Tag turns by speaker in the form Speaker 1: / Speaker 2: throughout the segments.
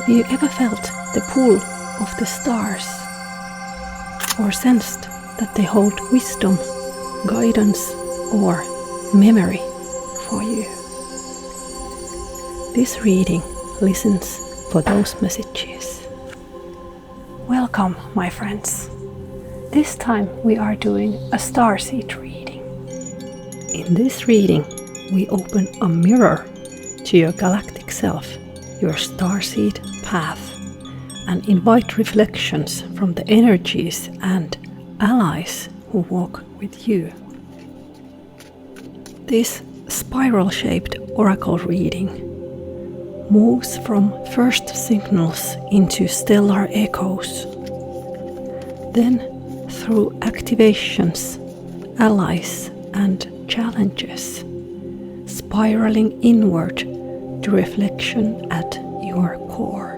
Speaker 1: Have you ever felt the pull of the stars? Or sensed that they hold wisdom, guidance, or memory for you? This reading listens for those messages. Welcome, my friends. This time we are doing a starseed reading. In this reading, we open a mirror to your galactic self, your starseed path, and invite reflections from the energies and allies who walk with you. This spiral-shaped oracle reading moves from first signals into stellar echoes, then through activations, allies, and challenges, spiraling inward to reflection at your core.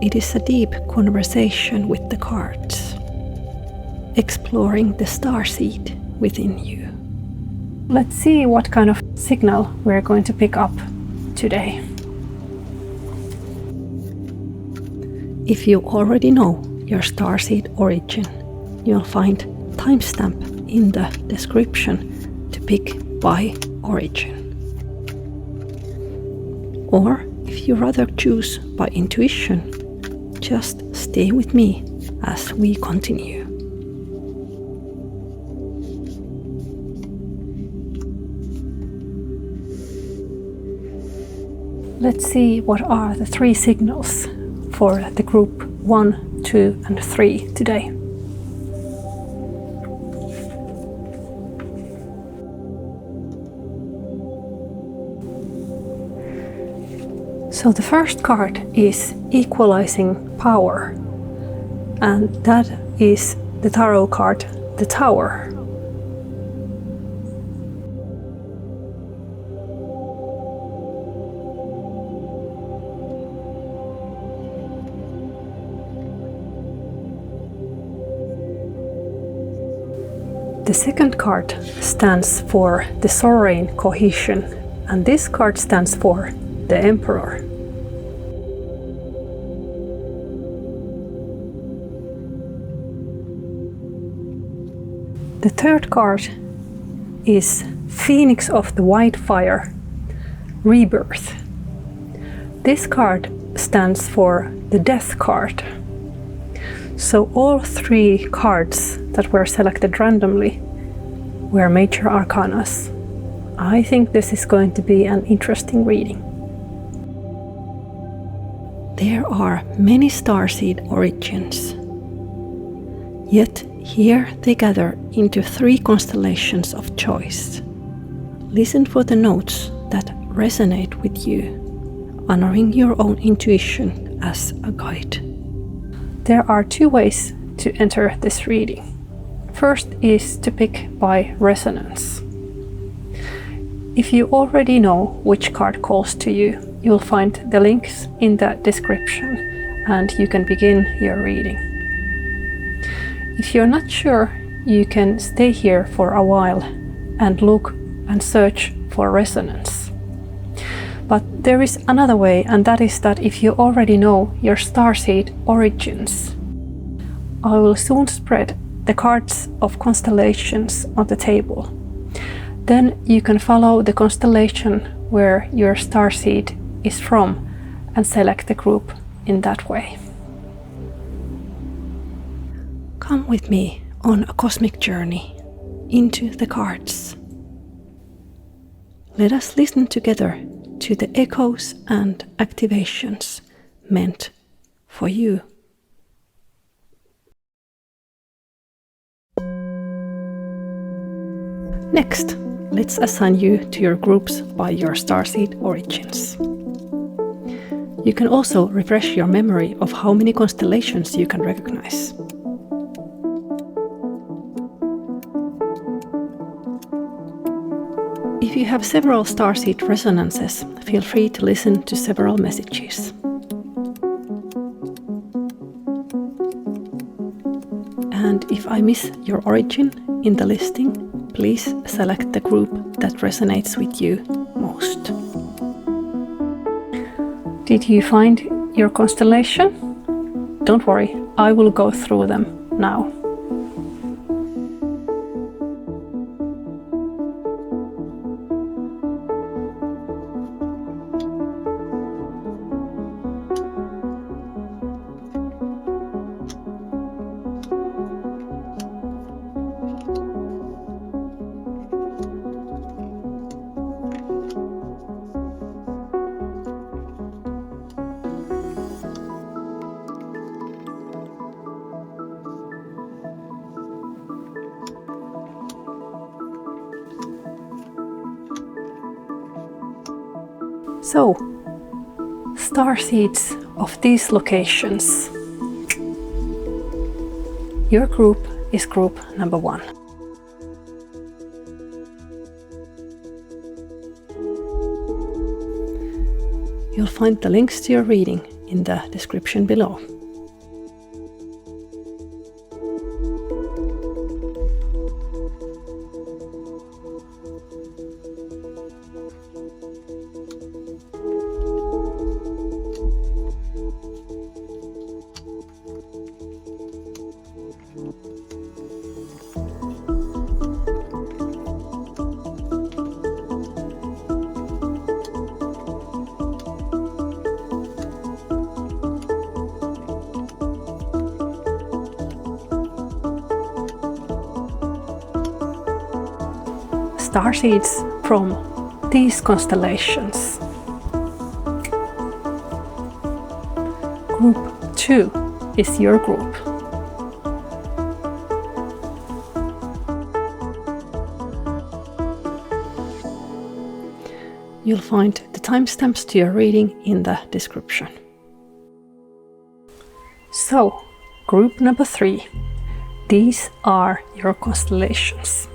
Speaker 1: It is a deep conversation with the cards, exploring the starseed within you. Let's see what kind of signal we're going to pick up today. If you already know your starseed origin, you'll find timestamp in the description to pick by origin. Or if you rather choose by intuition, just stay with me as we continue. Let's see what are the three signals for the group 1, 2, and 3 today. So the first card is Equalizing Power, and that is the tarot card, the Tower. The second card stands for the sovereign cohesion, and this card stands for the Emperor. The third card is Phoenix of the White Fire, Rebirth. This card stands for the Death card. So all three cards that were selected randomly were major arcanas. I think this is going to be an interesting reading. There are many starseed origins, yet here they gather into three constellations of choice. Listen for the notes that resonate with you, honoring your own intuition as a guide. There are two ways to enter this reading. First is to pick by resonance. If you already know which card calls to you, you'll find the links in the description and you can begin your reading. If you're not sure, you can stay here for a while and look and search for resonance. But there is another way, and that is that if you already know your starseed origins, I will soon spread the cards of constellations on the table. Then you can follow the constellation where your starseed is from and select the group in that way. Come with me on a cosmic journey into the cards. Let us listen together to the echoes and activations meant for you. Next, let's assign you to your groups by your starseed origins. You can also refresh your memory of how many constellations you can recognize. If you have several starseed resonances, feel free to listen to several messages. And if I miss your origin in the listing, please select the group that resonates with you most. Did you find your constellation? Don't worry, I will go through them now. So, starseeds of these locations. Your group is group number 1. You'll find the links to your reading in the description below. Starseeds from these constellations. Group 2 is your group. You'll find the timestamps to your reading in the description. So, group number 3. These are your constellations.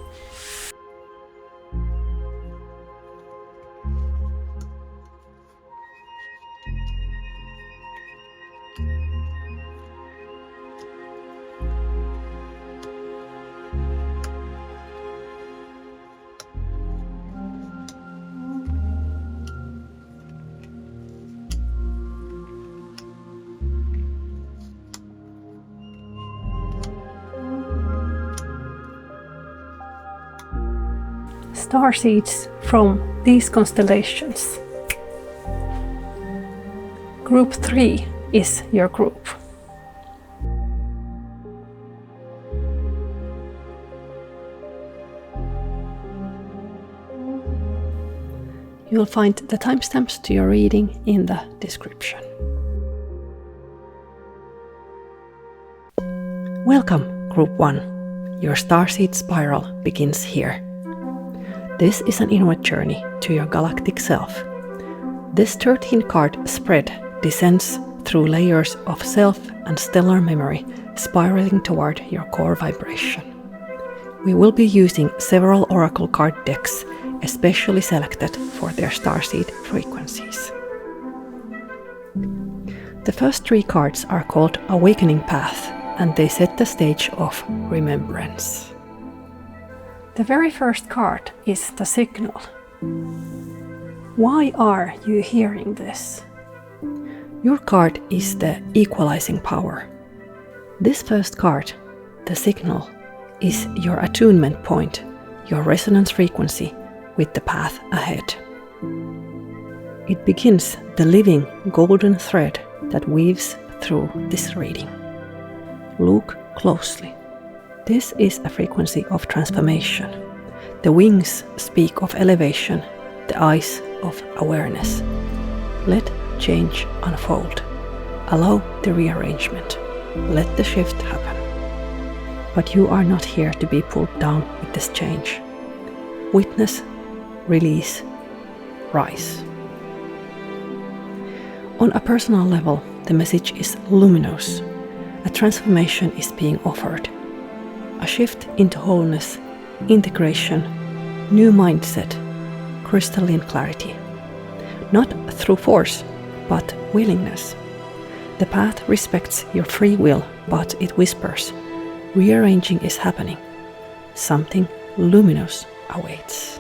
Speaker 1: Starseeds from these constellations. Group 3 is your group. You'll find the timestamps to your reading in the description. Welcome, Group 1. Your Starseed Spiral begins here. This is an inward journey to your galactic self. This 13-card spread descends through layers of self and stellar memory, spiraling toward your core vibration. We will be using several oracle card decks, especially selected for their starseed frequencies. The first 3 cards are called Awakening Path, and they set the stage of remembrance. The very first card is the signal. Why are you hearing this? Your card is the equalizing power. This first card, the signal, is your attunement point, your resonance frequency with the path ahead. It begins the living golden thread that weaves through this reading. Look closely. This is a frequency of transformation. The wings speak of elevation, the eyes of awareness. Let change unfold. Allow the rearrangement. Let the shift happen. But you are not here to be pulled down with this change. Witness, release, rise. On a personal level, the message is luminous. A transformation is being offered. A shift into wholeness, integration, new mindset, crystalline clarity. Not through force, but willingness. The path respects your free will, but it whispers. Rearranging is happening. Something luminous awaits.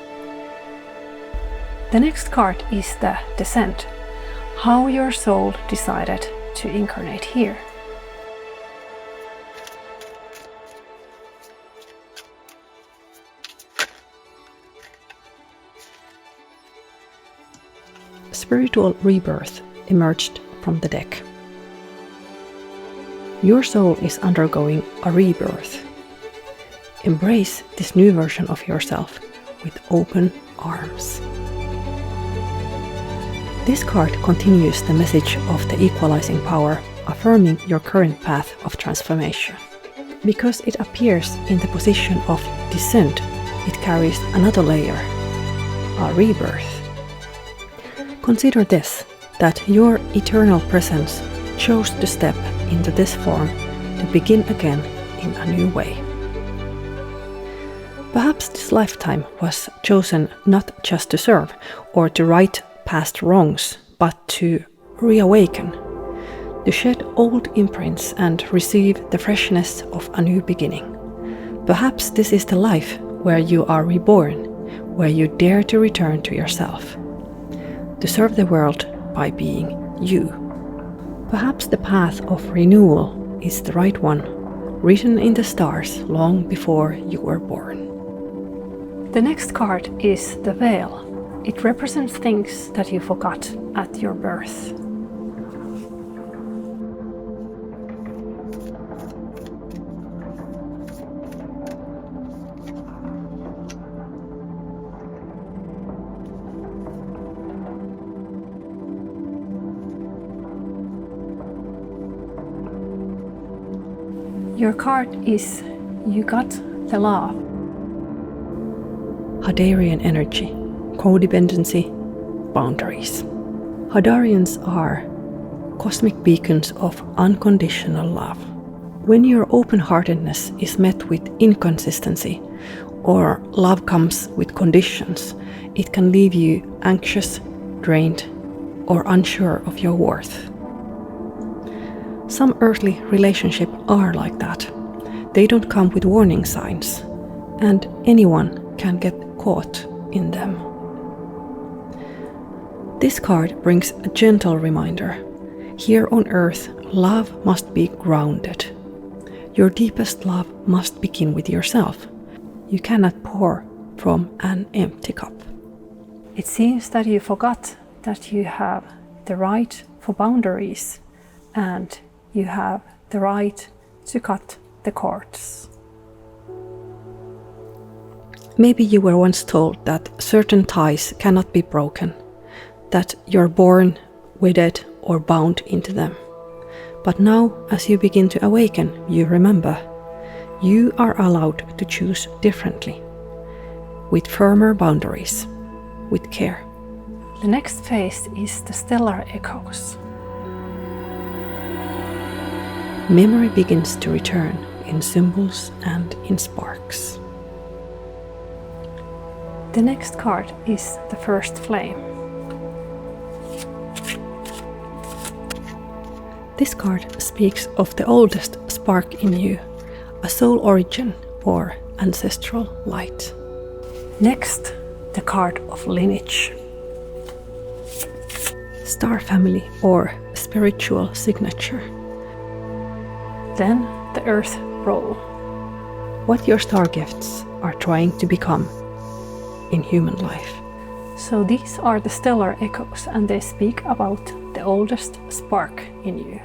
Speaker 1: The next card is the descent. how your soul decided to incarnate here. Spiritual rebirth emerged from the deck. Your soul is undergoing a rebirth. Embrace this new version of yourself with open arms. This card continues the message of the equalizing power, affirming your current path of transformation. Because it appears in the position of descent, it carries another layer, a rebirth. Consider this, that your eternal presence chose to step into this form to begin again in a new way. Perhaps this lifetime was chosen not just to serve or to right past wrongs, but to reawaken, to shed old imprints and receive the freshness of a new beginning. Perhaps this is the life where you are reborn, where you dare to return to yourself, to serve the world by being you. Perhaps the path of renewal is the right one, written in the stars long before you were born. The next card is the veil. It represents things that you forgot at your birth. Your card is You Got the Love. Hadarian energy, codependency, boundaries. Hadarians are cosmic beacons of unconditional love. When your open-heartedness is met with inconsistency, or love comes with conditions, it can leave you anxious, drained, or unsure of your worth. Some earthly relationships are like that. They don't come with warning signs, and anyone can get caught in them. This card brings a gentle reminder. Here on earth, love must be grounded. Your deepest love must begin with yourself. You cannot pour from an empty cup. It seems that you forgot that you have the right for boundaries and you have the right to cut the cords. Maybe you were once told that certain ties cannot be broken, that you're born, wedded, or bound into them. But now, as you begin to awaken, you remember, you are allowed to choose differently, with firmer boundaries, with care. The next phase is the stellar echoes. Memory begins to return in symbols and in sparks. The next card is the first flame. This card speaks of the oldest spark in you, a soul origin or ancestral light. Next, the card of lineage. Star family or spiritual signature. Then the earth role. What your star gifts are trying to become in human life. So these are the stellar echoes, and they speak about the oldest spark in you.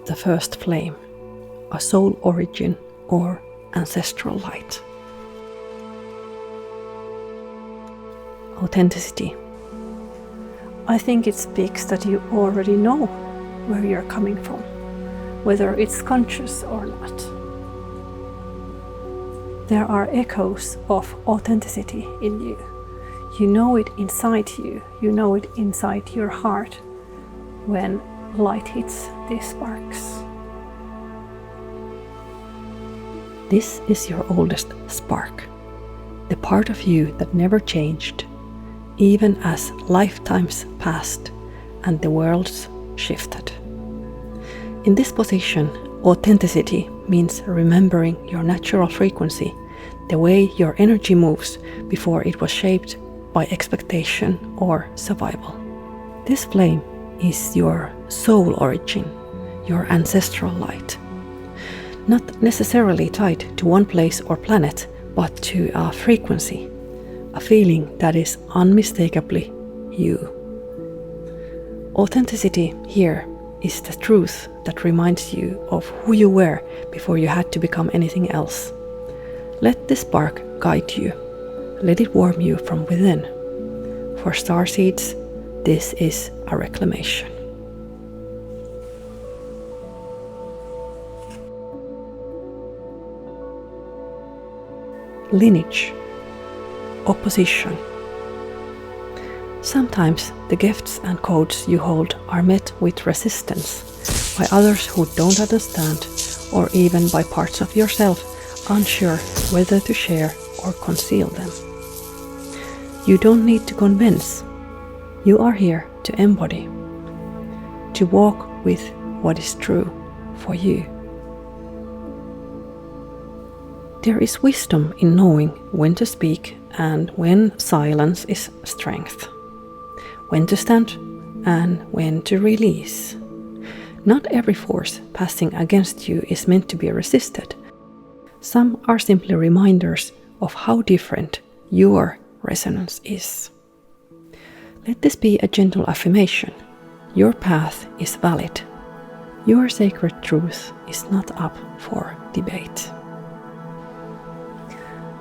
Speaker 1: The first flame, a soul origin or ancestral light. Authenticity. I think it speaks that you already know where you're coming from, whether it's conscious or not. There are echoes of authenticity in you. You know it inside you, you know it inside your heart when light hits these sparks. This is your oldest spark, the part of you that never changed, even as lifetimes passed and the worlds shifted. In this position, authenticity means remembering your natural frequency, the way your energy moves before it was shaped by expectation or survival. This flame is your soul origin, your ancestral light. Not necessarily tied to one place or planet, but to a frequency, a feeling that is unmistakably you. Authenticity here is the truth that reminds you of who you were before you had to become anything else. Let this spark guide you. Let it warm you from within. For Starseeds, this is a reclamation. Lineage. Opposition. Sometimes the gifts and codes you hold are met with resistance by others who don't understand, or even by parts of yourself unsure whether to share or conceal them. You don't need to convince. You are here to embody, to walk with what is true for you. There is wisdom in knowing when to speak and when silence is strength, when to stand and when to release. Not every force passing against you is meant to be resisted. Some are simply reminders of how different your resonance is. Let this be a gentle affirmation. Your path is valid. Your sacred truth is not up for debate.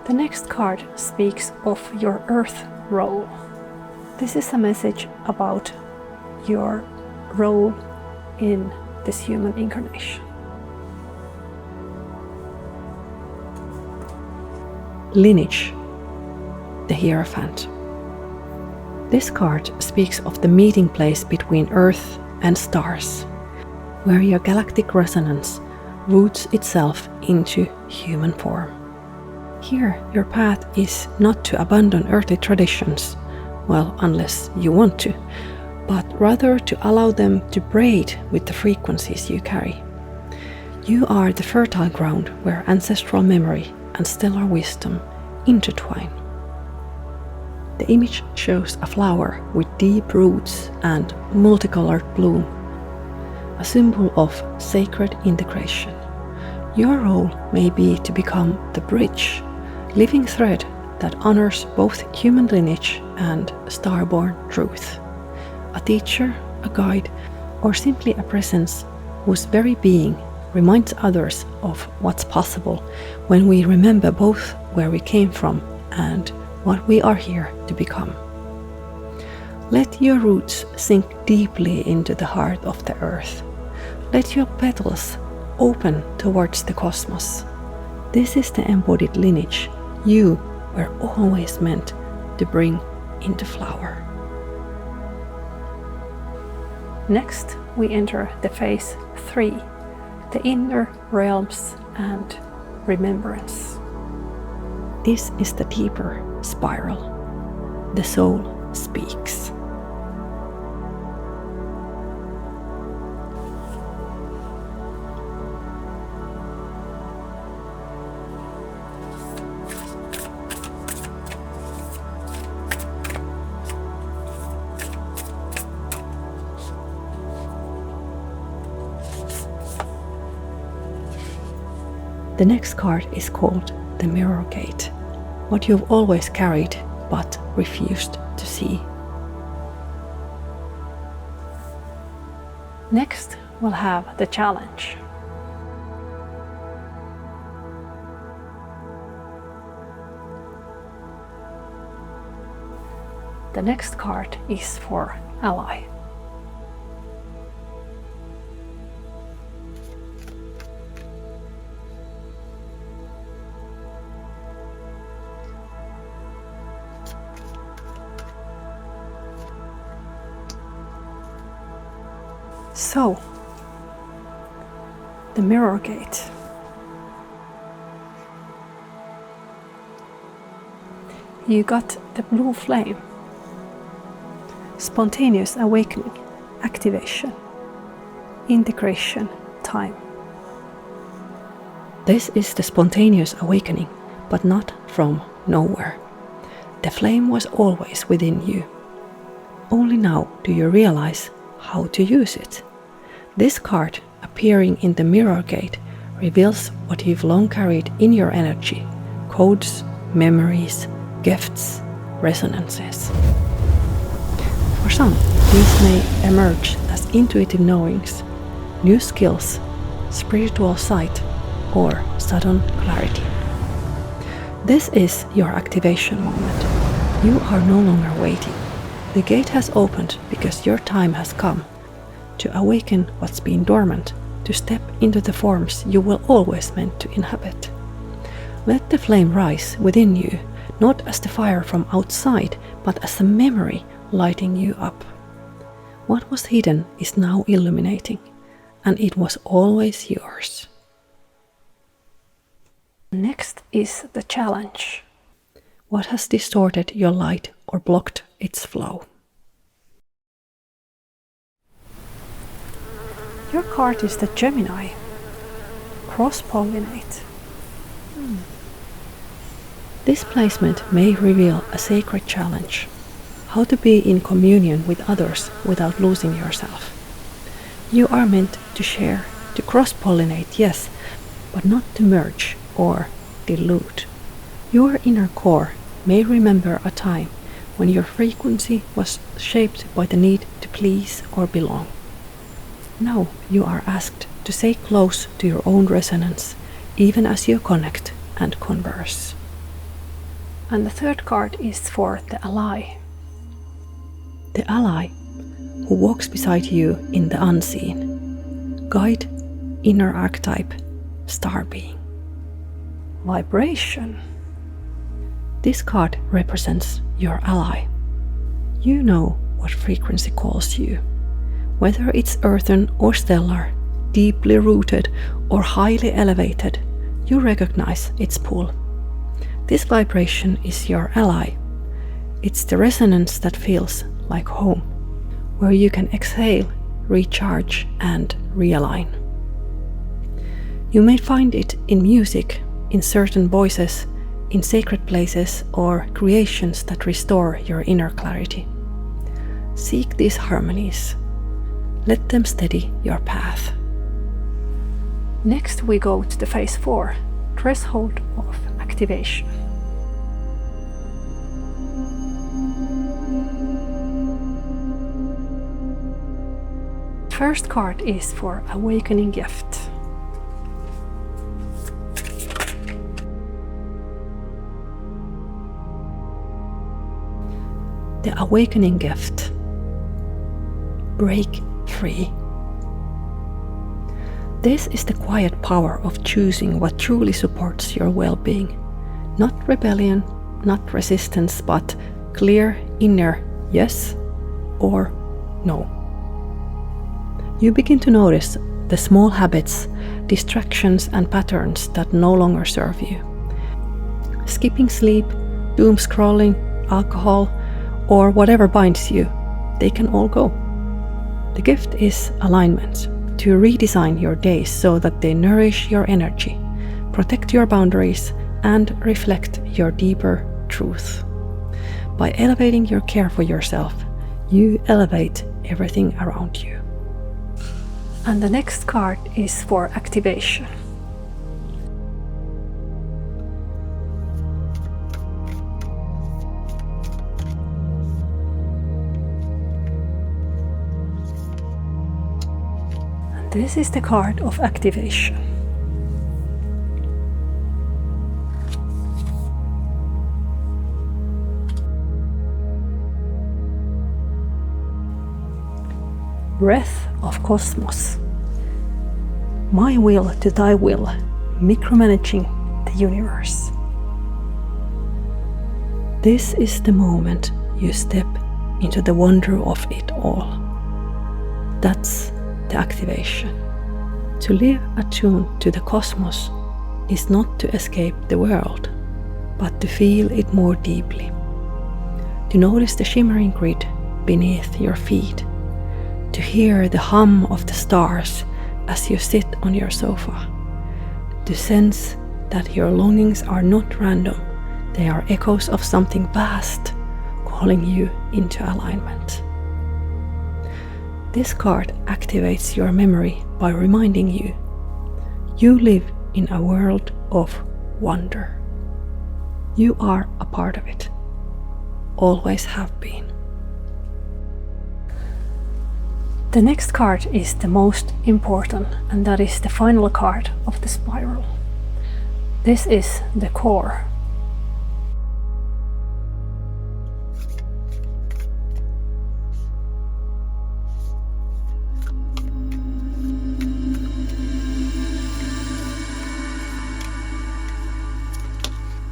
Speaker 1: The next card speaks of your Earth role. This is a message about your role in this human incarnation. Lineage, the Hierophant. This card speaks of the meeting place between Earth and stars, where your galactic resonance roots itself into human form. Here, your path is not to abandon earthly traditions, well, unless you want to, but rather to allow them to braid with the frequencies you carry. You are the fertile ground where ancestral memory and stellar wisdom intertwine. The image shows a flower with deep roots and multicolored bloom, a symbol of sacred integration. Your role may be to become the bridge, living thread that honors both human lineage and starborn truth. A teacher, a guide, or simply a presence whose very being reminds others of what's possible when we remember both where we came from and what we are here to become. Let your roots sink deeply into the heart of the earth. Let your petals open towards the cosmos. This is the embodied lineage you were always meant to bring into flower. Next, we enter the phase 3, the inner realms and remembrance. This is the deeper spiral. The soul speaks. The next card is called the Mirror Gate, what you've always carried but refused to see. Next, we'll have the challenge. The next card is for ally. So, the Mirror Gate. You got the blue flame. Spontaneous awakening, activation, integration, time. This is the spontaneous awakening, but not from nowhere. The flame was always within you. Only now do you realize how to use it. This card, appearing in the mirror gate, reveals what you've long carried in your energy: codes, memories, gifts, resonances. For some, these may emerge as intuitive knowings, new skills, spiritual sight, or sudden clarity. This is your activation moment. You are no longer waiting. The gate has opened because your time has come to awaken what's been dormant, to step into the forms you were always meant to inhabit. Let the flame rise within you, not as the fire from outside, but as a memory lighting you up. What was hidden is now illuminating, and it was always yours. Next is the challenge. What has distorted your light or blocked its flow? Your card is the Gemini. Cross-pollinate. This placement may reveal a sacred challenge: how to be in communion with others without losing yourself. You are meant to share, to cross-pollinate, yes, but not to merge or dilute. Your inner core may remember a time when your frequency was shaped by the need to please or belong. Now you are asked to stay close to your own resonance, even as you connect and converse. And the third card is for the ally. The ally who walks beside you in the unseen. Guide, inner archetype, star being. Vibration. This card represents your ally. You know what frequency calls you. Whether it's earthen or stellar, deeply rooted or highly elevated, you recognize its pull. This vibration is your ally. It's the resonance that feels like home, where you can exhale, recharge, and realign. You may find it in music, in certain voices, in sacred places, or creations that restore your inner clarity. Seek these harmonies. Let them steady your path. Next we go to the phase 4, threshold of activation. First card is for awakening gift. The awakening gift. Break free. This is the quiet power of choosing what truly supports your well-being. Not rebellion, not resistance, but clear inner yes or no. You begin to notice the small habits, distractions, and patterns that no longer serve you. Skipping sleep, doom scrolling, alcohol, or whatever binds you, they can all go. The gift is alignment, to redesign your days so that they nourish your energy, protect your boundaries, and reflect your deeper truth. By elevating your care for yourself, you elevate everything around you. And the next card is for activation. And this is the card of activation. Breath of cosmos. My will to thy will, micromanaging the universe. This is the moment you step into the wonder of it all. That's the activation. To live attuned to the cosmos is not to escape the world, but to feel it more deeply. To notice the shimmering grid beneath your feet. To hear the hum of the stars as you sit on your sofa. To sense that your longings are not random, they are echoes of something vast calling you into alignment. This card activates your memory by reminding you you live in a world of wonder. You are a part of it. Always have been. The next card is the most important, and that is the final card of the spiral. This is the core.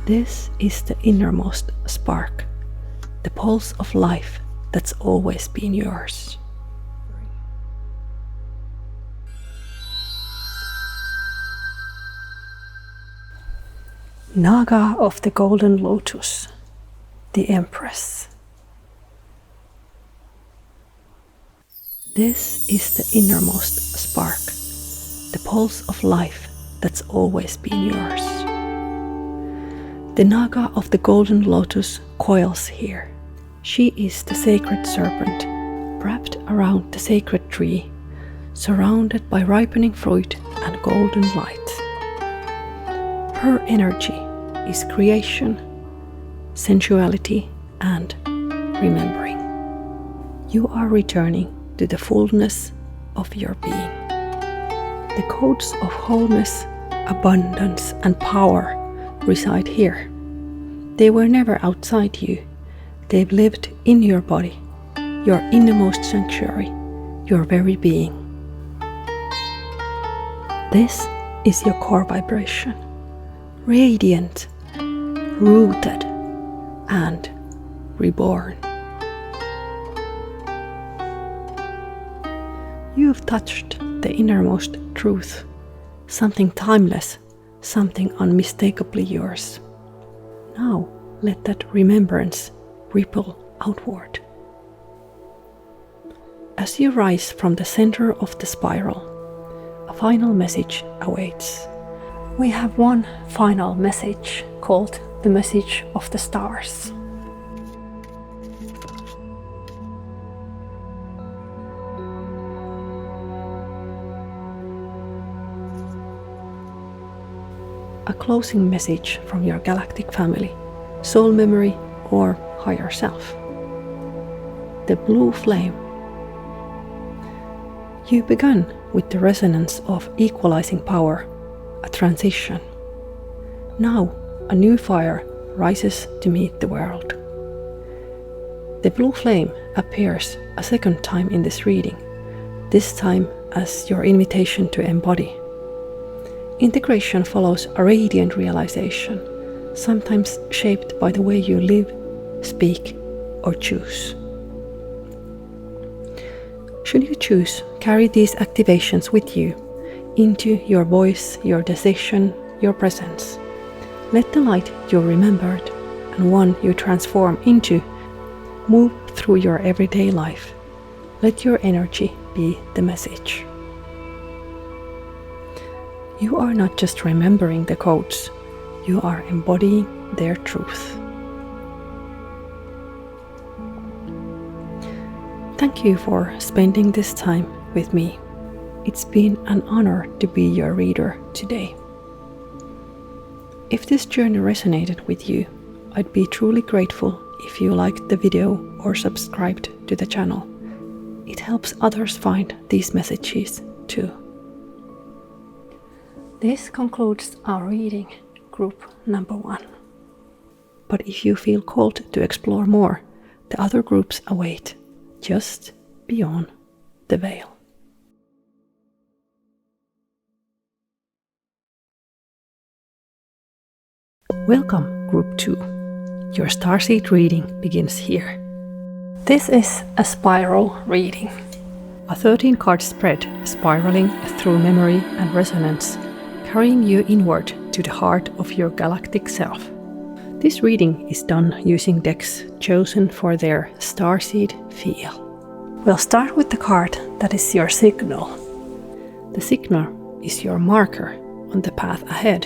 Speaker 1: This is the innermost spark, the pulse of life that's always been yours. Naga of the Golden Lotus, the Empress. This is the innermost spark, the pulse of life that's always been yours. The Naga of the Golden Lotus coils here. She is the sacred serpent, wrapped around the sacred tree, surrounded by ripening fruit and golden light. Her energy is creation, sensuality, and remembering. You are returning to the fullness of your being. The codes of wholeness, abundance, and power reside here. They were never outside you. They've lived in your body, your innermost sanctuary, your very being. This is your core vibration, radiant, rooted, and reborn. You've touched the innermost truth, something timeless, something unmistakably yours. Now let that remembrance ripple outward. As you rise from the center of the spiral, a final message awaits. We have one final message called the Message of the Stars. A closing message from your galactic family, soul memory, or higher self. The blue flame. You began with the resonance of equalizing power, a transition. Now a new fire rises to meet the world. The blue flame appears a second time in this reading, this time as your invitation to embody. Integration follows a radiant realization, sometimes shaped by the way you live, speak, or choose. Should you choose, carry these activations with you into your voice, your decision, your presence. Let the light you remembered and one you transform into move through your everyday life. Let your energy be the message. You are not just remembering the codes, you are embodying their truth. Thank you for spending this time with me. It's been an honor to be your reader today. If this journey resonated with you, I'd be truly grateful if you liked the video or subscribed to the channel. It helps others find these messages too. This concludes our reading, group number 1. But if you feel called to explore more, the other groups await just beyond the veil. Welcome, Group 2. Your Starseed reading begins here. This is a spiral reading. A 13-card spread spiraling through memory and resonance, carrying you inward to the heart of your galactic self. This reading is done using decks chosen for their Starseed feel. We'll start with the card that is your signal. The signal is your marker on the path ahead,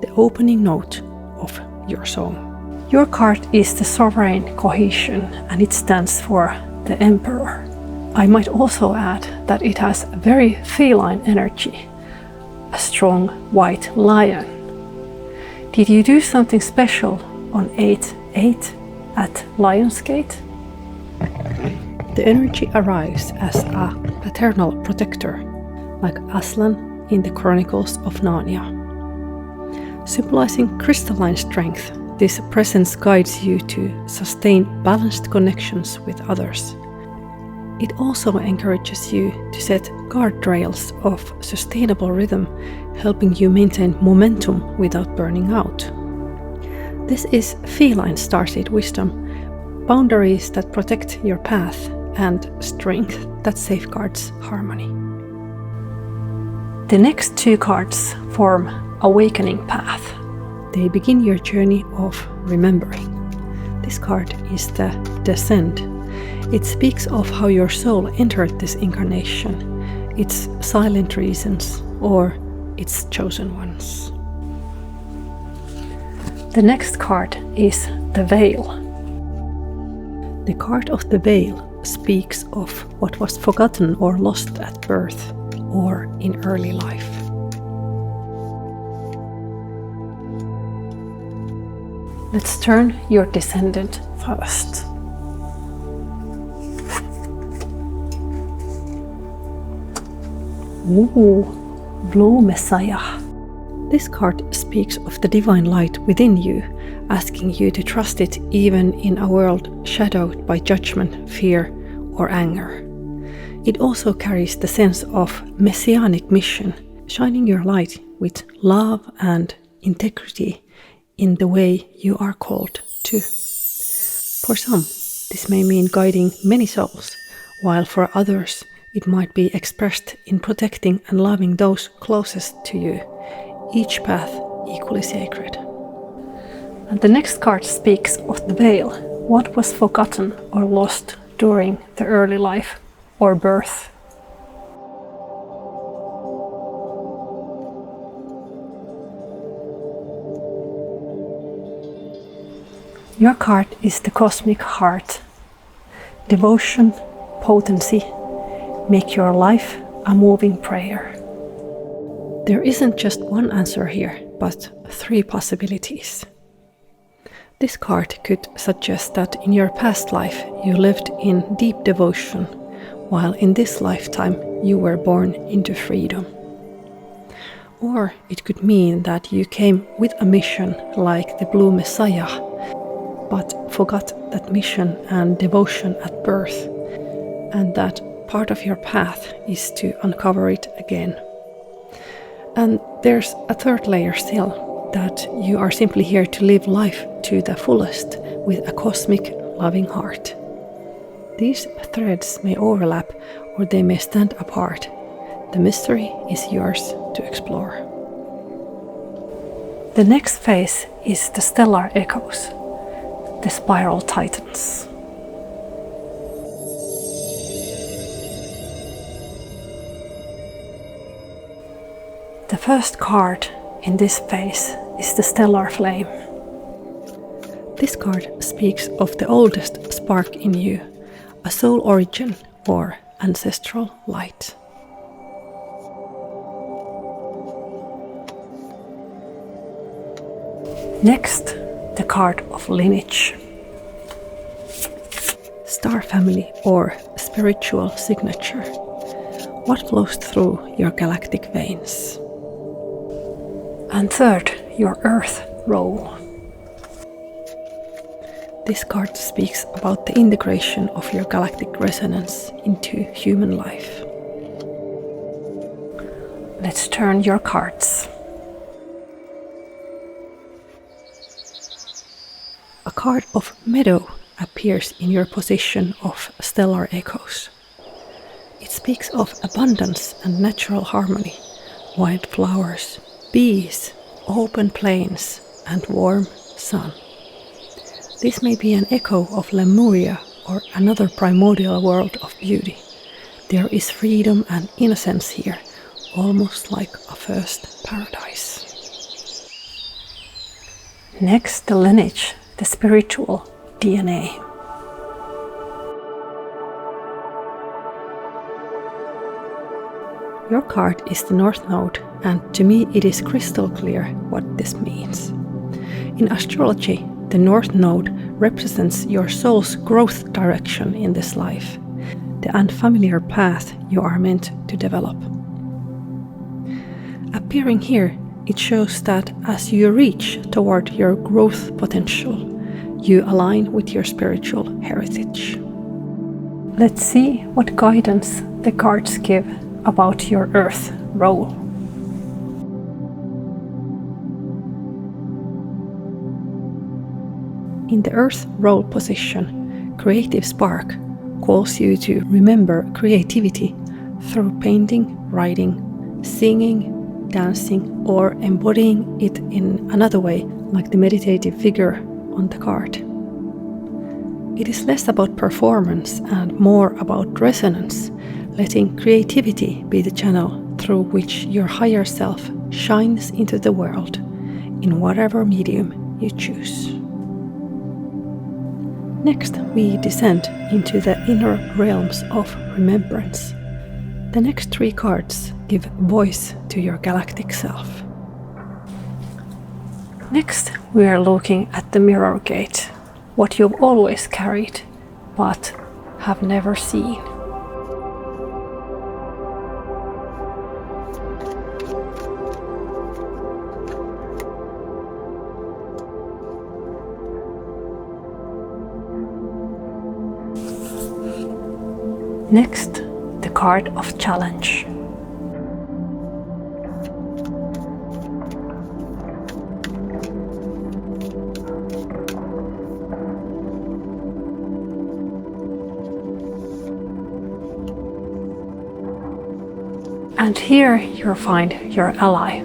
Speaker 1: the opening note of your song. Your card is the sovereign cohesion, and it stands for the Emperor, I might also add that it has a very feline energy, a strong white lion. Did you do something special on 8/8 at Lionsgate? The energy arrives as a paternal protector, like Aslan in the Chronicles of Narnia. Symbolizing crystalline strength, this presence guides you to sustain balanced connections with others. It also encourages you to set guardrails of sustainable rhythm, helping you maintain momentum without burning out. This is feline starseed wisdom, boundaries that protect your path and strength that safeguards harmony. The next two cards form Awakening Path. They begin your journey of remembering. This card is the Descent. It speaks of how your soul entered this incarnation, its silent reasons or its chosen ones. The next card is the Veil. The card of the Veil speaks of what was forgotten or lost at birth or in early life. Let's turn your descendant first. Ooh, Blue Messiah. This card speaks of the divine light within you, asking you to trust it even in a world shadowed by judgment, fear, or anger. It also carries the sense of messianic mission, shining your light with love and integrity in the way you are called to. For some, this may mean guiding many souls, while for others, it might be expressed in protecting and loving those closest to you, each path equally sacred. And the next card speaks of the veil, what was forgotten or lost during the early life or birth. Your card is the Cosmic Heart. Devotion, potency, make your life a moving prayer. There isn't just one answer here, but three possibilities. This card could suggest that in your past life you lived in deep devotion, while in this lifetime you were born into freedom. Or it could mean that you came with a mission like the Blue Messiah, but forgot that mission and devotion at birth, and that part of your path is to uncover it again. And there's a third layer still, that you are simply here to live life to the fullest with a cosmic, loving heart. These threads may overlap or they may stand apart. The mystery is yours to explore. The next phase is the stellar echoes, the spiral titans. The first card in this phase is the stellar flame. This card speaks of the oldest spark in you, a soul origin or ancestral light. Next, the card of lineage. Star family or spiritual signature. What flows through your galactic veins? And third, your earth role. This card speaks about the integration of your galactic resonance into human life. Let's turn your cards. A card of meadow appears in your position of stellar echoes. It speaks of abundance and natural harmony, wild flowers, bees, open plains, and warm sun. This may be an echo of Lemuria or another primordial world of beauty. There is freedom and innocence here, almost like a first paradise. Next, the lineage, the spiritual DNA. Your card is the North Node, and to me it is crystal clear what this means. In astrology, the North Node represents your soul's growth direction in this life, the unfamiliar path you are meant to develop. Appearing here, it shows that as you reach toward your growth potential, you align with your spiritual heritage. Let's see what guidance the cards give about your Earth role. In the Earth role position, Creative Spark calls you to remember creativity through painting, writing, singing, dancing, or embodying it in another way, like the meditative figure on the card. It is less about performance and more about resonance, letting creativity be the channel through which your higher self shines into the world, in whatever medium you choose. Next, we descend into the inner realms of remembrance. The next 3 cards give voice to your galactic self. Next, we are looking at the mirror gate, what you've always carried, but have never seen. Next, the card of challenge. And here you'll find your ally.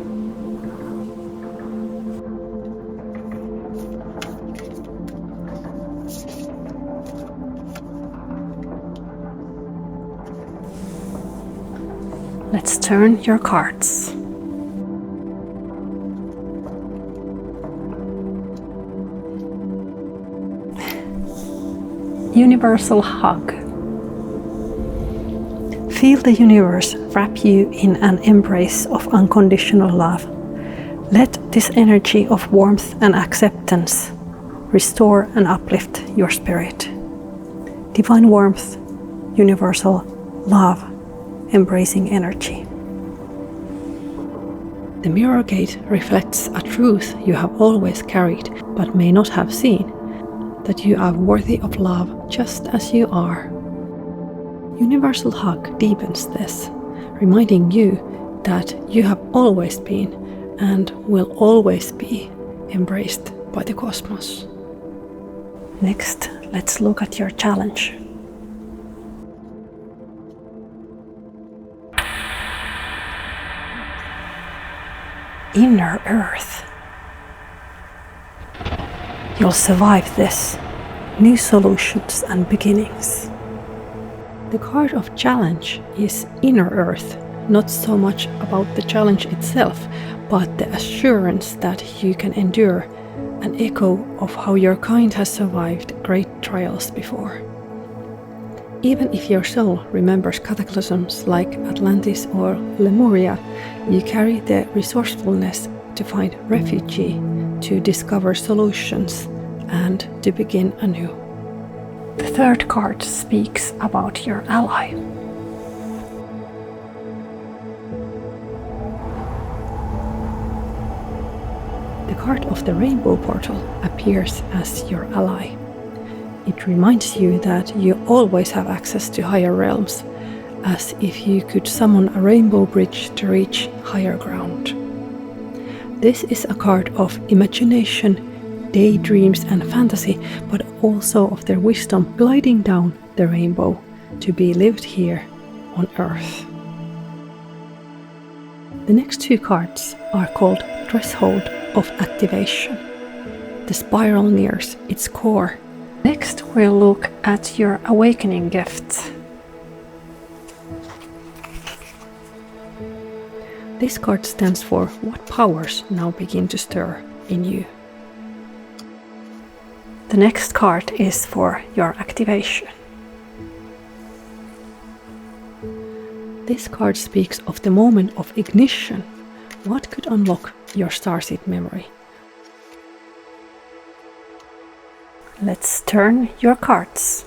Speaker 1: Let's turn your cards. Universal hug. Feel the universe wrap you in an embrace of unconditional love. Let this energy of warmth and acceptance restore and uplift your spirit. Divine warmth, universal love, embracing energy. The mirror gate reflects a truth you have always carried but may not have seen, that you are worthy of love just as you are. Universal hug deepens this, reminding you that you have always been and will always be embraced by the cosmos. Next, let's look at your challenge. Inner Earth. You'll survive this. New solutions and beginnings. The card of challenge is Inner Earth, not so much about the challenge itself, but the assurance that you can endure, an echo of how your kind has survived great trials before. Even if your soul remembers cataclysms like Atlantis or Lemuria, you carry the resourcefulness to find refuge, to discover solutions, and to begin anew. The third card speaks about your ally. The card of the Rainbow Portal appears as your ally. It reminds you that you always have access to higher realms, as if you could summon a rainbow bridge to reach higher ground. This is a card of imagination, daydreams and fantasy, but also of their wisdom gliding down the rainbow to be lived here on Earth. The next 2 cards are called Threshold of Activation. The spiral nears its core. Next, we'll look at your awakening gifts. This card stands for what powers now begin to stir in you. The next card is for your activation. This card speaks of the moment of ignition. What could unlock your starseed memory? Let's turn your cards.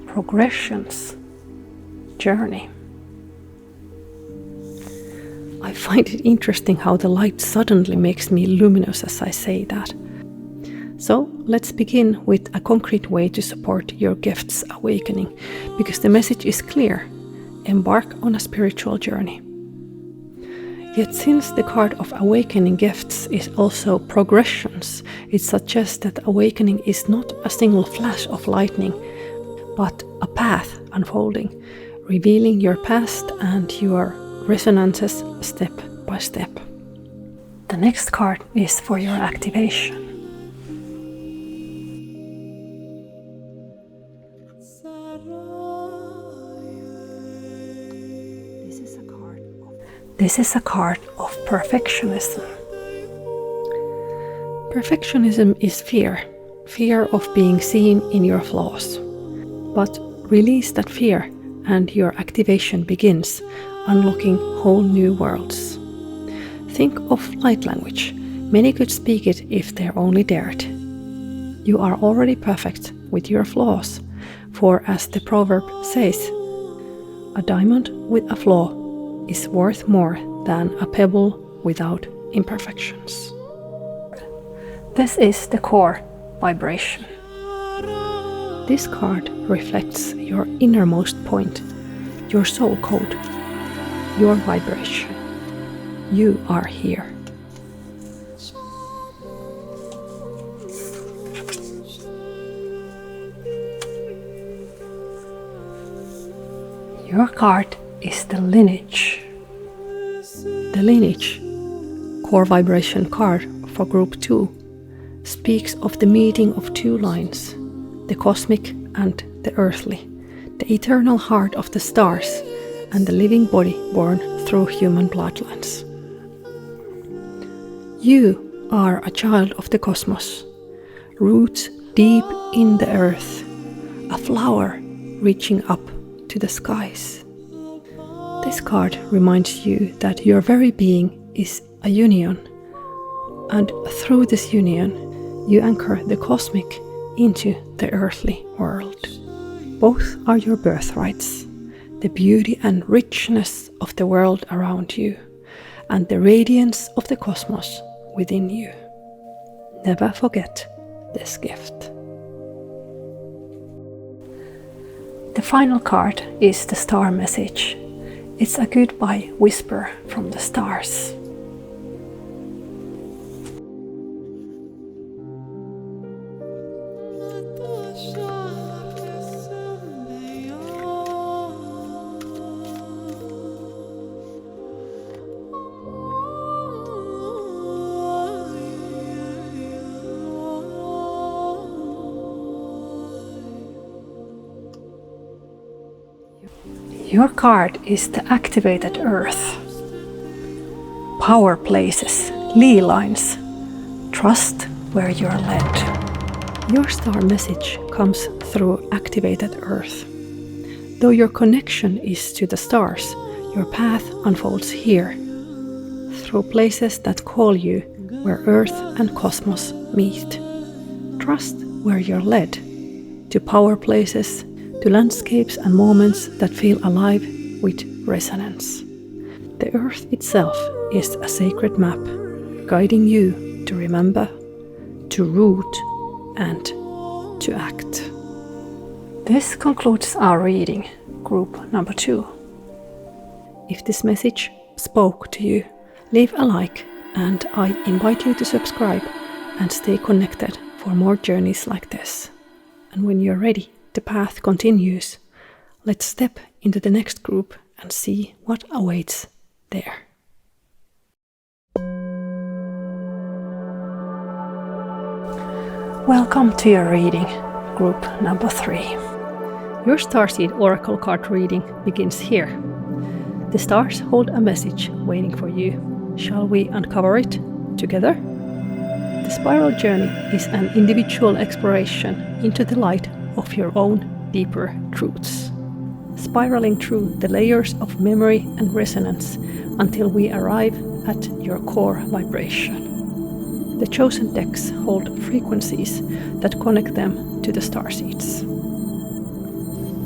Speaker 1: Progressions. Journey. I find it interesting how the light suddenly makes me luminous as I say that. So let's begin with a concrete way to support your gift's awakening, because the message is clear: embark on a spiritual journey. Yet since the card of awakening gifts is also progressions, it suggests that awakening is not a single flash of lightning, but a path unfolding, revealing your past and your resonances step by step. The next card is for your activation. This is a card of perfectionism. Perfectionism is fear of being seen in your flaws. But release that fear and your activation begins, unlocking whole new worlds. Think of light language. Many could speak it if they only dared. You are already perfect with your flaws, for as the proverb says, a diamond with a flaw is worth more than a pebble without imperfections. This is the core vibration. This card reflects your innermost point, your soul code, your vibration. You are here. Your card is the lineage. The lineage, core vibration card for group 2, speaks of the meeting of two lines, the cosmic and the earthly, the eternal heart of the stars and the living body born through human bloodlines. You are a child of the cosmos, roots deep in the earth, a flower reaching up to the skies. This card reminds you that your very being is a union, and through this union you anchor the cosmic into the earthly world. Both are your birthrights, the beauty and richness of the world around you, and the radiance of the cosmos within you. Never forget this gift. The final card is the star message. It's a goodbye whisper from the stars. Your card is the activated earth. Power places, ley lines. Trust where you're led. Your star message comes through activated earth. Though your connection is to the stars, your path unfolds here, through places that call you, where earth and cosmos meet. Trust where you're led, to power places, to landscapes and moments that feel alive with resonance. The earth itself is a sacred map, guiding you to remember, to root, and to act. This concludes our reading, group number 2. If this message spoke to you, leave a like, and I invite you to subscribe and stay connected for more journeys like this. And when you're ready, the path continues. Let's step into the next group and see what awaits there. Welcome to your reading, group number 3. Your Starseed Oracle card reading begins here. The stars hold a message waiting for you. Shall we uncover it together? The spiral journey is an individual exploration into the light of your own deeper truths, spiraling through the layers of memory and resonance until we arrive at your core vibration. The chosen decks hold frequencies that connect them to the starseeds.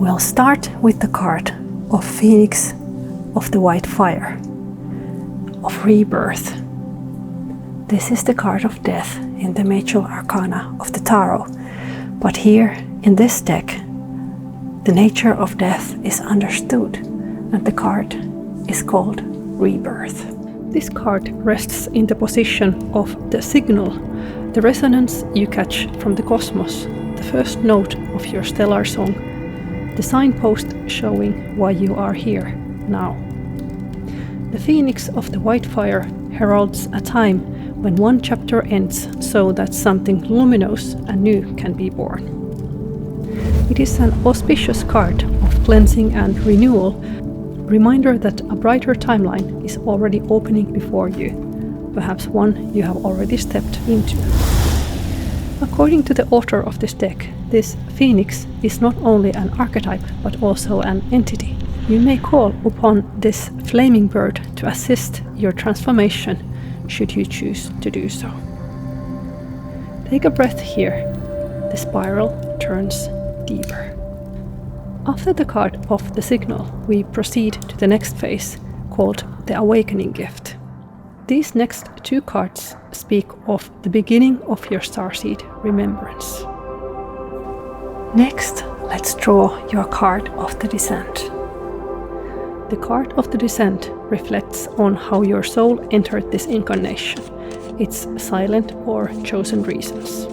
Speaker 1: We'll start with the card of Phoenix of the White Fire, of rebirth. This is the card of death in the major arcana of the tarot, but here in this deck, the nature of death is understood, and the card is called rebirth. This card rests in the position of the signal, the resonance you catch from the cosmos, the first note of your stellar song, the signpost showing why you are here now. The Phoenix of the White Fire heralds a time when one chapter ends so that something luminous and new can be born. It is an auspicious card of cleansing and renewal, reminder that a brighter timeline is already opening before you, perhaps one you have already stepped into. According to the author of this deck, this Phoenix is not only an archetype but also an entity. You may call upon this flaming bird to assist your transformation should you choose to do so. Take a breath here. The spiral turns deeper. After the card of the signal, we proceed to the next phase, called the awakening gift. These next two cards speak of the beginning of your starseed remembrance. Next, let's draw your card of the descent. The card of the descent reflects on how your soul entered this incarnation, its silent or chosen reasons.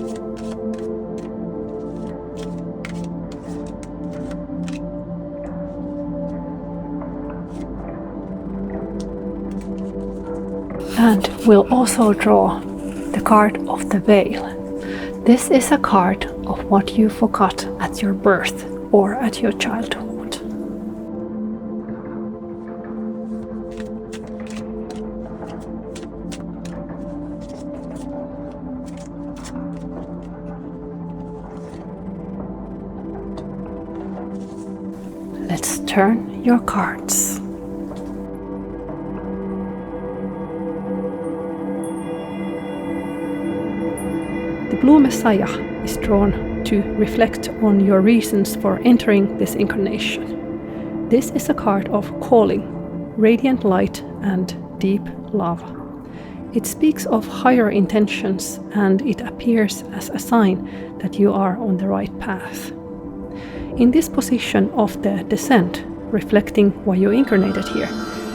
Speaker 1: And we'll also draw the card of the veil. This is a card of what you forgot at your birth or at your childhood. Let's turn your cards. The Blue Messiah is drawn to reflect on your reasons for entering this incarnation. This is a card of calling, radiant light, and deep love. It speaks of higher intentions, and it appears as a sign that you are on the right path. In this position of the descent, reflecting why you incarnated here,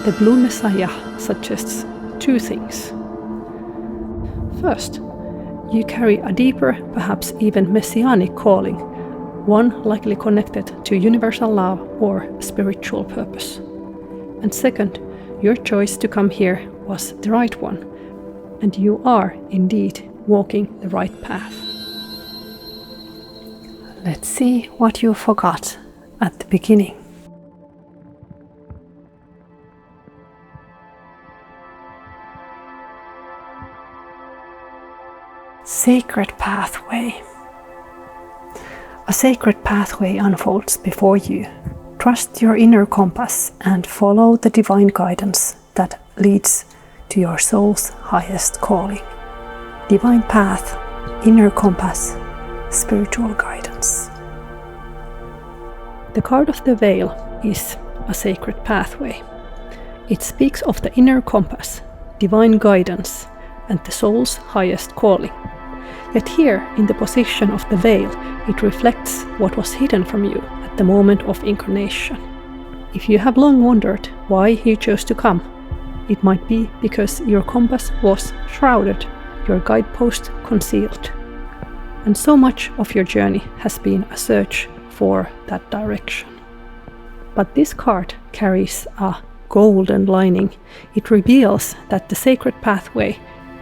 Speaker 1: the Blue Messiah suggests two things. First, you carry a deeper, perhaps even messianic calling, one likely connected to universal love or spiritual purpose. And second, your choice to come here was the right one, and you are indeed walking the right path. Let's see what you forgot at the beginning. Sacred pathway. A sacred pathway unfolds before you. Trust your inner compass and follow the divine guidance that leads to your soul's highest calling. Divine path, inner compass, spiritual guidance. The card of the veil is a sacred pathway. It speaks of the inner compass, divine guidance, and the soul's highest calling. Yet here, in the position of the veil, it reflects what was hidden from you at the moment of incarnation. If you have long wondered why you chose to come, it might be because your compass was shrouded, your guidepost concealed. And so much of your journey has been a search for that direction. But this card carries a golden lining. It reveals that the sacred pathway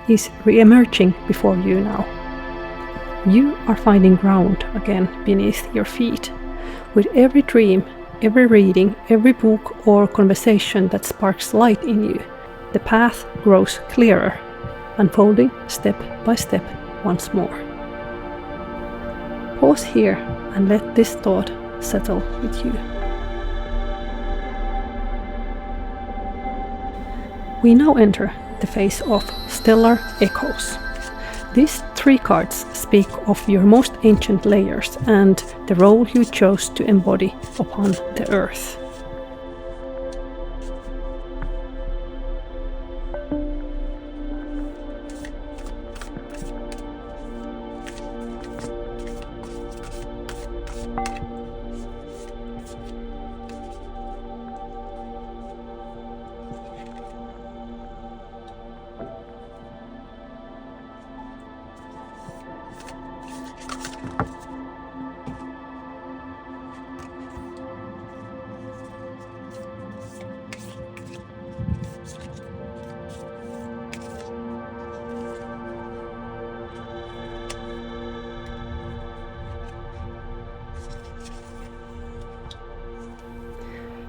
Speaker 1: is re-emerging before you now. You are finding ground again beneath your feet. With every dream, every reading, every book or conversation that sparks light in you, the path grows clearer, unfolding step by step once more. Pause here and let this thought settle with you. We now enter the phase of stellar echoes. These 3 cards speak of your most ancient layers and the role you chose to embody upon the earth.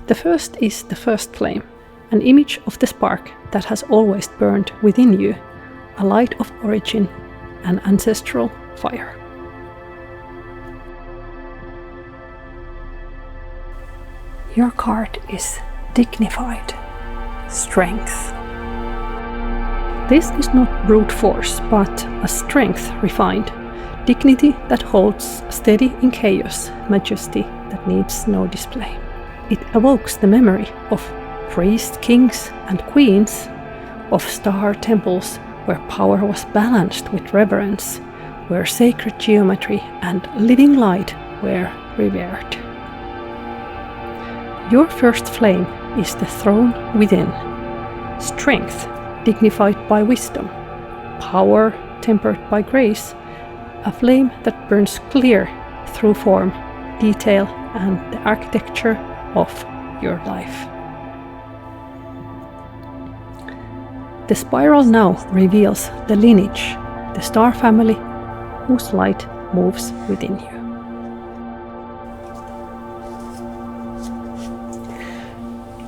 Speaker 1: The first is the first flame, an image of the spark that has always burned within you, a light of origin, an ancestral fire. Your card is dignified, strength. This is not brute force, but a strength refined, dignity that holds steady in chaos, majesty that needs no display. It evokes the memory of priest kings and queens, of star temples where power was balanced with reverence, where sacred geometry and living light were revered. Your first flame is the throne within, strength dignified by wisdom, power tempered by grace, a flame that burns clear through form, detail, and the architecture of your life. The spiral now reveals the lineage, the star family whose light moves within you.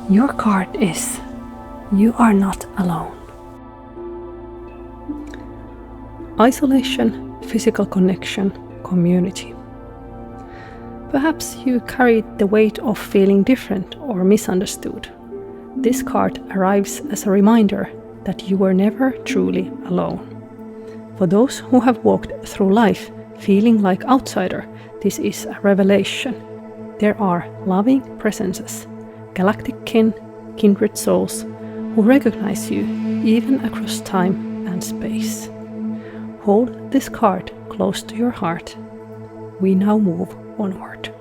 Speaker 1: Your card is You Are Not Alone. Isolation, physical connection, community. Perhaps you carried the weight of feeling different or misunderstood. This card arrives as a reminder that you were never truly alone. For those who have walked through life feeling like outsider, this is a revelation. There are loving presences, galactic kindred souls who recognize you even across time and space. Hold this card close to your heart. We now move onward.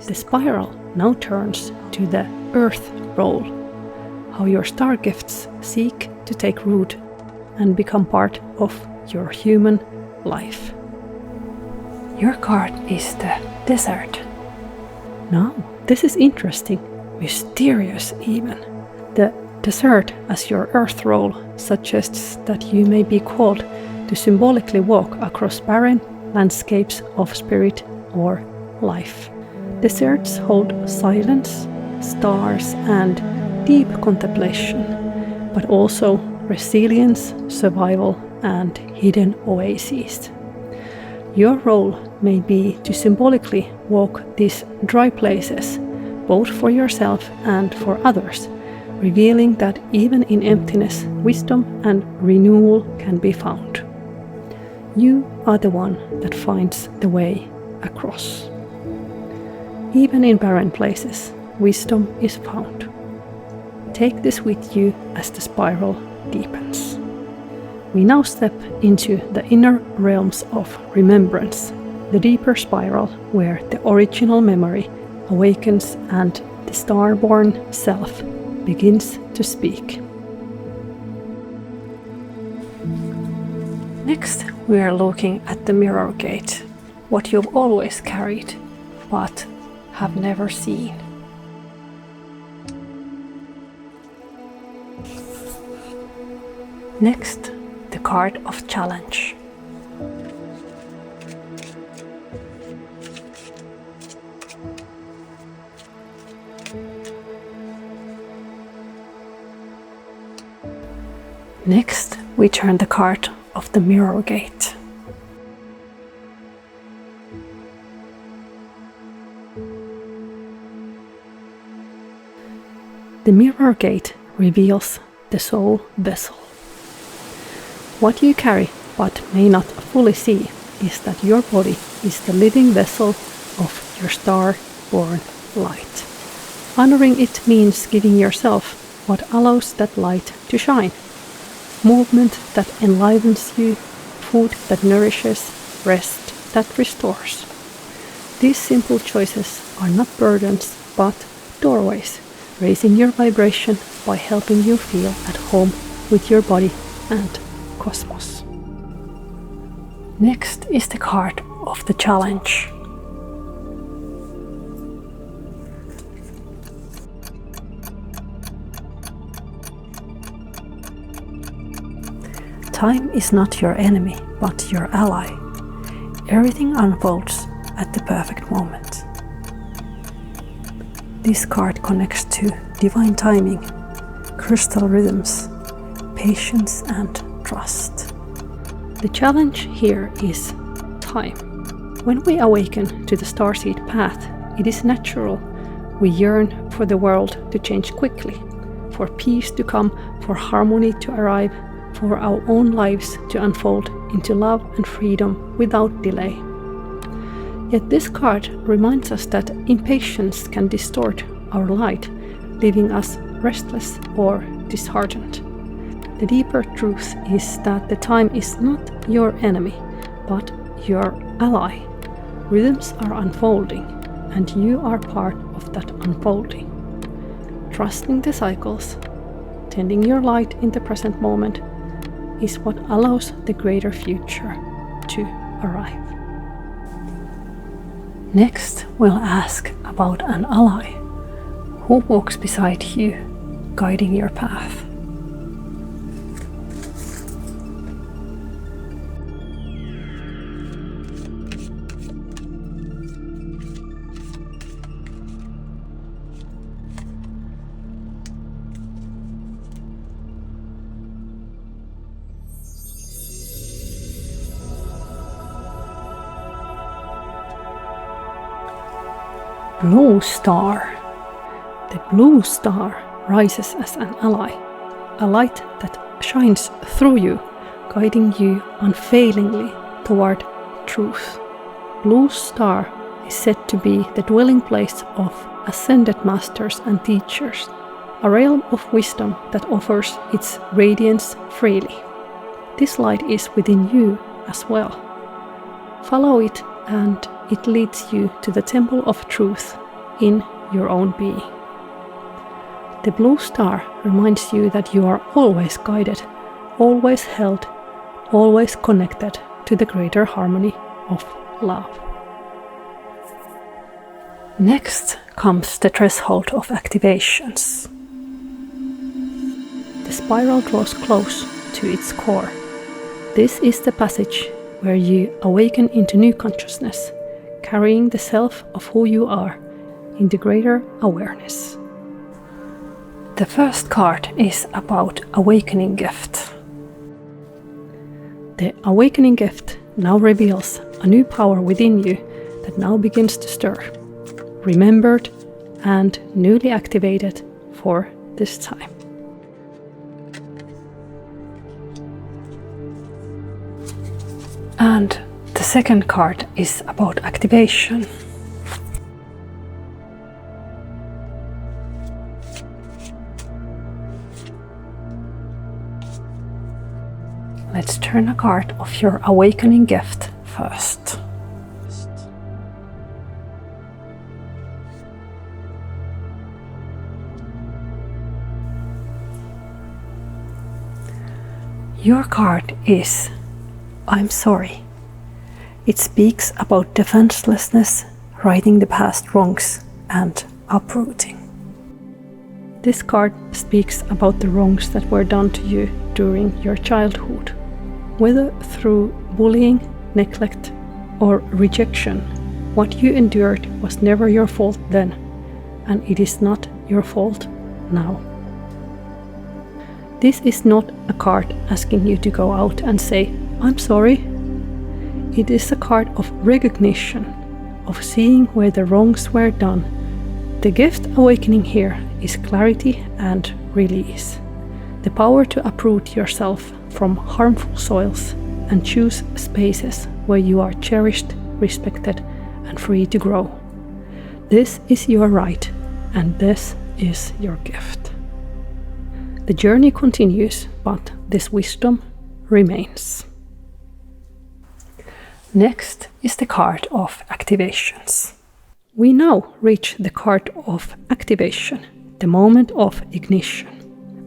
Speaker 1: The spiral now turns to the Earth role, how your star gifts seek to take root and become part of your human life. Your card is the Desert. Now, this is interesting, mysterious even. The desert as your Earth role suggests that you may be called to symbolically walk across barren landscapes of spirit or life. Deserts hold silence, stars, and deep contemplation, but also resilience, survival, and hidden oases. Your role may be to symbolically walk these dry places, both for yourself and for others, revealing that even in emptiness, wisdom and renewal can be found. You are the one that finds the way across. Even in barren places, wisdom is found. Take this with you as the spiral deepens. We now step into the inner realms of remembrance, the deeper spiral where the original memory awakens and the starborn self begins to speak. Next, we are looking at the mirror gate, what you've always carried, but have never seen. Next, the card of challenge. Next, we turn the card of the mirror gate. The mirror gate reveals the soul vessel. What you carry but may not fully see is that your body is the living vessel of your star-born light. Honoring it means giving yourself what allows that light to shine. Movement that enlivens you, food that nourishes, rest that restores. These simple choices are not burdens but doorways, raising your vibration by helping you feel at home with your body and cosmos. Next is the card of the challenge. Time is not your enemy, but your ally. Everything unfolds at the perfect moment. This card connects to divine timing, crystal rhythms, patience and trust. The challenge here is time. When we awaken to the starseed path, it is natural. We yearn for the world to change quickly, for peace to come, for harmony to arrive, for our own lives to unfold into love and freedom without delay. Yet this card reminds us that impatience can distort our light, leaving us restless or disheartened. The deeper truth is that the time is not your enemy, but your ally. Rhythms are unfolding, and you are part of that unfolding. Trusting the cycles, tending your light in the present moment, is what allows the greater future to arrive. Next, we'll ask about an ally who walks beside you, guiding your path. Blue star. The blue star rises as an ally, a light that shines through you, guiding you unfailingly toward truth. Blue star is said to be the dwelling place of ascended masters and teachers, a realm of wisdom that offers its radiance freely. This light is within you as well. Follow it and it leads you to the temple of truth in your own being. The blue star reminds you that you are always guided, always held, always connected to the greater harmony of love. Next comes the threshold of activations. The spiral draws close to its core. This is the passage where you awaken into new consciousness, carrying the self of who you are into greater awareness. The first card is about Awakening Gift. The Awakening Gift now reveals a new power within you that now begins to stir, remembered and newly activated for this time. And the second card is about activation. Let's turn a card of your awakening gift first. Your card is I'm sorry. It speaks about defenselessness, righting the past wrongs, and uprooting. This card speaks about the wrongs that were done to you during your childhood, whether through bullying, neglect, or rejection. What you endured was never your fault then, and it is not your fault now. This is not a card asking you to go out and say, "I'm sorry." It is a card of recognition, of seeing where the wrongs were done. The gift awakening here is clarity and release. The power to uproot yourself from harmful soils and choose spaces where you are cherished, respected, and free to grow. This is your right, and this is your gift. The journey continues, but this wisdom remains. Next is the card of activations. We now reach the card of activation, the moment of ignition.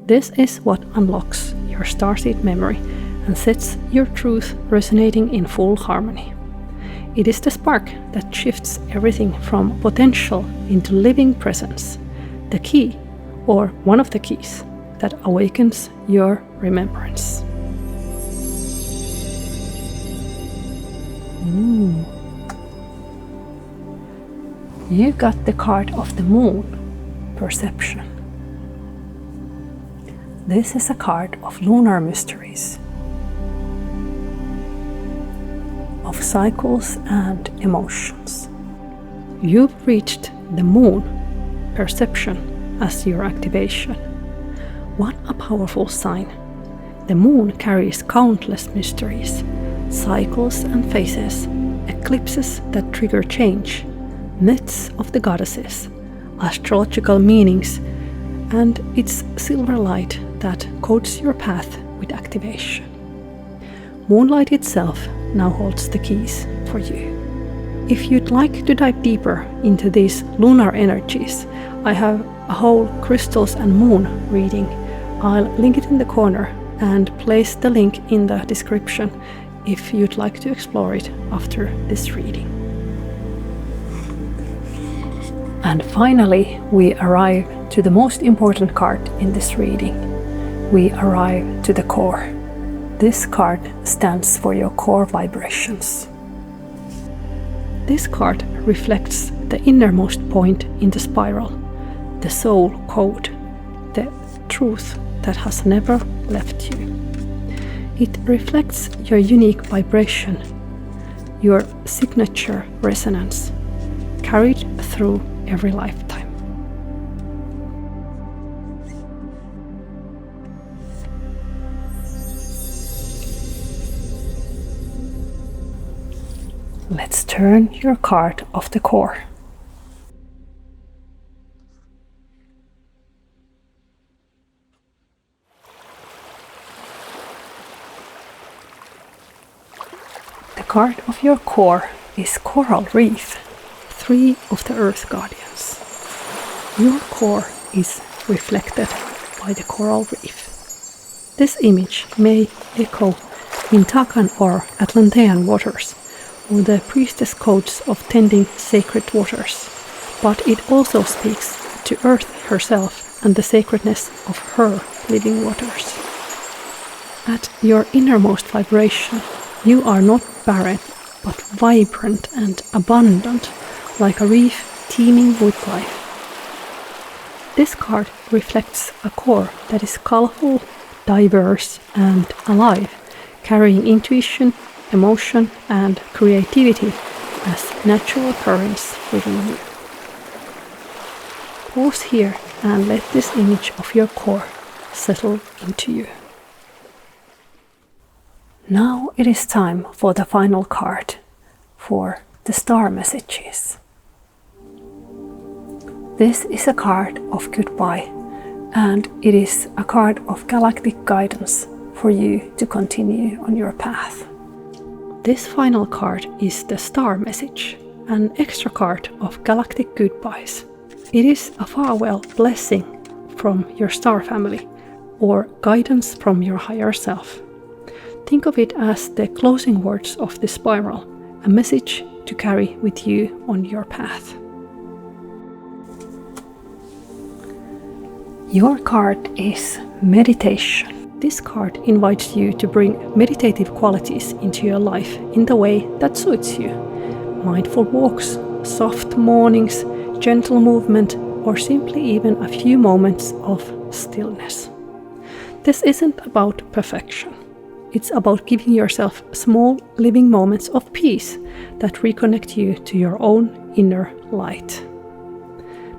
Speaker 1: This is what unlocks your starseed memory and sets your truth resonating in full harmony. It is the spark that shifts everything from potential into living presence, the key, or one of the keys, that awakens your remembrance. You got the card of the moon, perception. This is a card of lunar mysteries, of cycles and emotions. You've reached the moon, perception, as your activation. What a powerful sign! The moon carries countless mysteries, cycles and phases, eclipses that trigger change, myths of the goddesses, astrological meanings, and its silver light that coats your path with activation. Moonlight itself now holds the keys for you. If you'd like to dive deeper into these lunar energies, I have a whole crystals and moon reading. I'll link it in the corner and place the link in the description if you'd like to explore it after this reading. And finally, we arrive to the most important card in this reading. We arrive to the core. This card stands for your core vibrations. This card reflects the innermost point in the spiral, the soul code, the truth that has never left you. It reflects your unique vibration, your signature resonance, carried through every lifetime. Let's turn your card of the core. The card of your core is Coral Reef, 3 of the Earth Guardians. Your core is reflected by the coral reef. This image may echo Mintakan or Atlantean waters, or the priestess codes of tending sacred waters, but it also speaks to Earth herself and the sacredness of her living waters. At your innermost vibration, you are not barren, but vibrant and abundant, like a reef teeming with life. This card reflects a core that is colorful, diverse, and alive, carrying intuition, emotion, and creativity as natural currents within you. Pause here and let this image of your core settle into you. Now it is time for the final card, for the star messages. This is a card of goodbye, and it is a card of galactic guidance for you to continue on your path. This final card is the star message, an extra card of galactic goodbyes. It is a farewell blessing from your star family, or guidance from your higher self. Think of it as the closing words of the spiral, a message to carry with you on your path. Your card is meditation. This card invites you to bring meditative qualities into your life in the way that suits you. Mindful walks, soft mornings, gentle movement, or simply even a few moments of stillness. This isn't about perfection. It's about giving yourself small living moments of peace that reconnect you to your own inner light.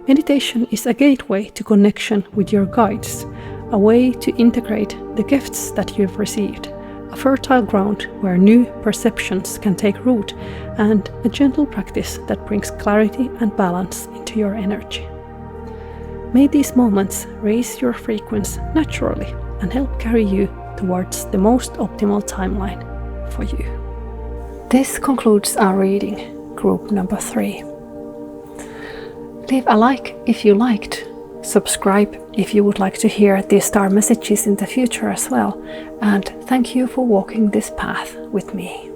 Speaker 1: Meditation is a gateway to connection with your guides, a way to integrate the gifts that you've received, a fertile ground where new perceptions can take root, and a gentle practice that brings clarity and balance into your energy. May these moments raise your frequency naturally and help carry you towards the most optimal timeline for you. This concludes our reading, group number 3. Leave a like if you liked, subscribe if you would like to hear these star messages in the future as well, and thank you for walking this path with me.